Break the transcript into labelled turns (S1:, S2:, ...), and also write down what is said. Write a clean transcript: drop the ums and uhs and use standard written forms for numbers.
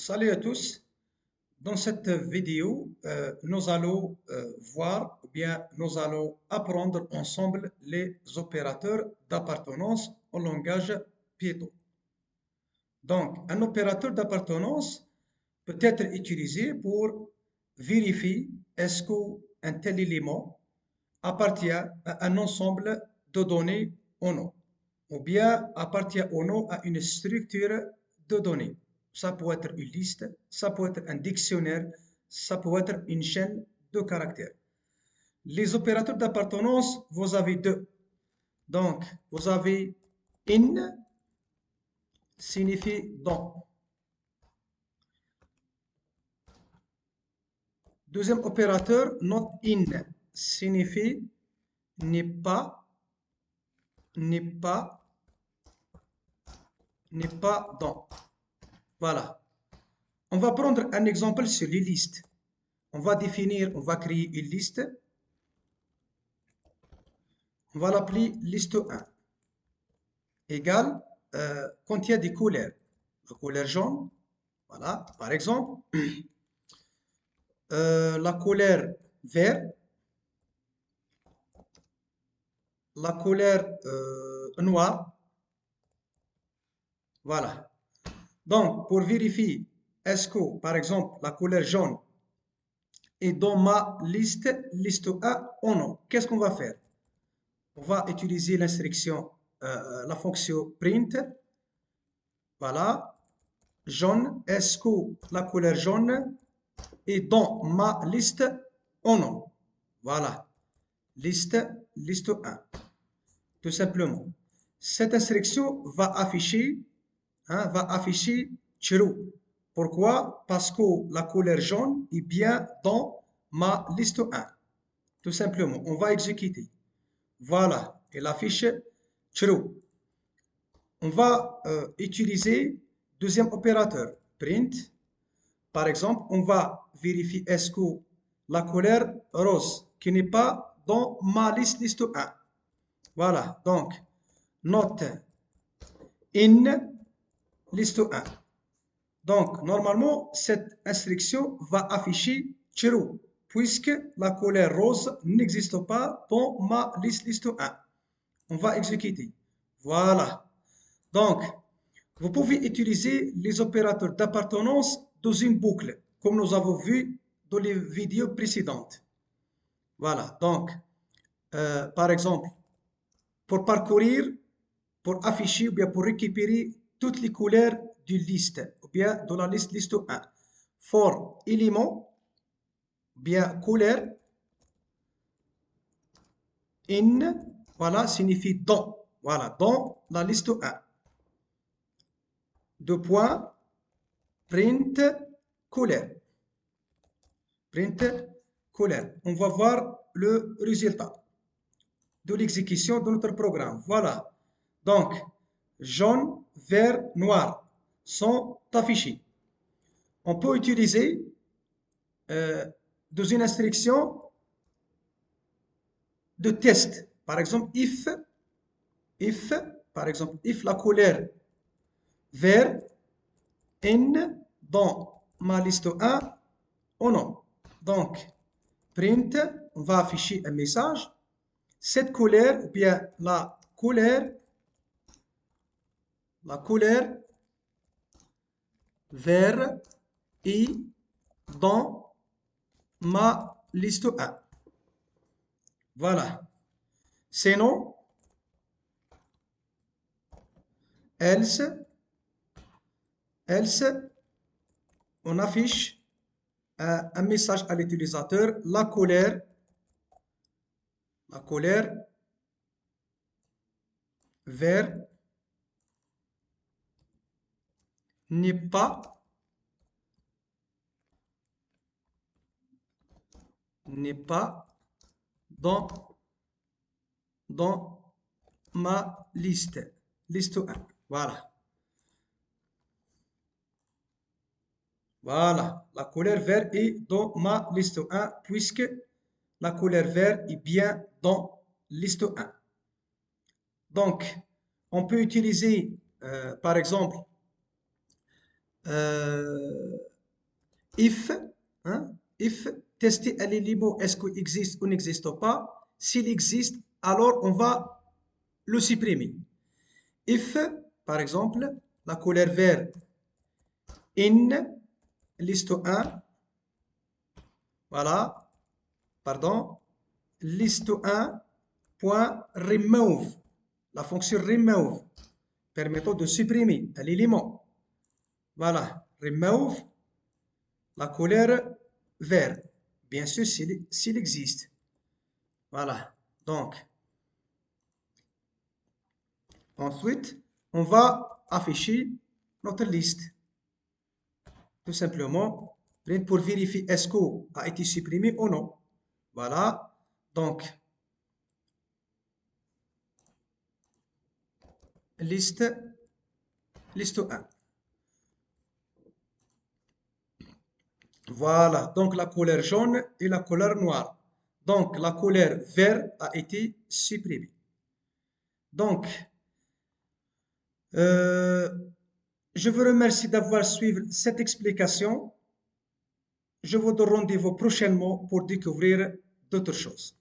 S1: Salut à tous. Dans cette vidéo, nous allons voir ou bien nous allons apprendre ensemble les opérateurs d'appartenance au langage Python. Donc, un opérateur d'appartenance peut être utilisé pour vérifier est-ce qu'un tel élément appartient à un ensemble de données ou non, ou bien appartient ou non à une structure de données. Ça peut être une liste, ça peut être un dictionnaire, ça peut être une chaîne de caractères. Les opérateurs d'appartenance, vous avez deux. Donc, vous avez in signifie dans. Deuxième opérateur, not in signifie n'est pas, n'est pas, n'est pas dans. Voilà. On va prendre un exemple sur les listes. On va créer une liste. On va l'appeler liste 1. Égale, contient des couleurs. La couleur jaune, voilà, par exemple. La couleur vert. La couleur noire. Voilà. Donc, pour vérifier, est-ce que, par exemple, la couleur jaune est dans ma liste 1 ou non? Qu'est-ce qu'on va faire? On va utiliser l'instruction, la fonction print. Voilà. Jaune, est-ce que la couleur jaune est dans ma liste ou non? Voilà. Liste 1. Tout simplement. Cette instruction va afficher true. Pourquoi? Parce que la couleur jaune est bien dans ma liste 1. Tout simplement. On va exécuter. Voilà. Elle affiche true. On va utiliser deuxième opérateur, print. Par exemple, on va vérifier est-ce que la couleur rose qui n'est pas dans ma liste 1. Voilà, donc, note in liste 1. Donc, normalement, cette instruction va afficher true, puisque la couleur rose n'existe pas dans ma liste 1. On va exécuter. Voilà. Donc, vous pouvez utiliser les opérateurs d'appartenance dans une boucle, comme nous avons vu dans les vidéos précédentes. Voilà, donc, par exemple, pour parcourir, pour afficher ou bien pour récupérer toutes les couleurs d'une liste, ou bien de la liste 1. For élément, bien couleur, in, voilà, signifie dans, voilà, dans la liste 1. Deux points, print couleur. Print couleur. On va voir le résultat de l'exécution de notre programme. Voilà. Donc, jaune, vert, noir sont affichés. On peut utiliser dans une instruction de test. Par exemple, if la couleur vert in dans ma liste 1 ou non. Donc, print, on va afficher un message. Cette couleur, ou bien la couleur vert est dans ma liste 1. Voilà. Sinon, else, on affiche un message à l'utilisateur, la couleur vert n'est pas dans ma liste 1. Voilà. Voilà, la couleur vert est dans ma liste 1 puisque la couleur vert est bien dans liste 1. Donc, on peut utiliser, par exemple, if, hein, if, tester l'élément, est-ce qu'il existe ou n'existe pas. S'il existe, alors on va le supprimer. If, par exemple, la couleur vert in liste 1, voilà, pardon, liste 1 point remove, la fonction remove permettant de supprimer l'élément. Voilà, remove la couleur vert, bien sûr s'il existe. Voilà, donc ensuite on va afficher notre liste. Tout simplement, pour vérifier est-ce qu'on a été supprimé ou non. Voilà, donc liste 1. Voilà, donc la couleur jaune et la couleur noire. Donc la couleur vert a été supprimée. Donc, je vous remercie d'avoir suivi cette explication. Je vous donne rendez-vous prochainement pour découvrir d'autres choses.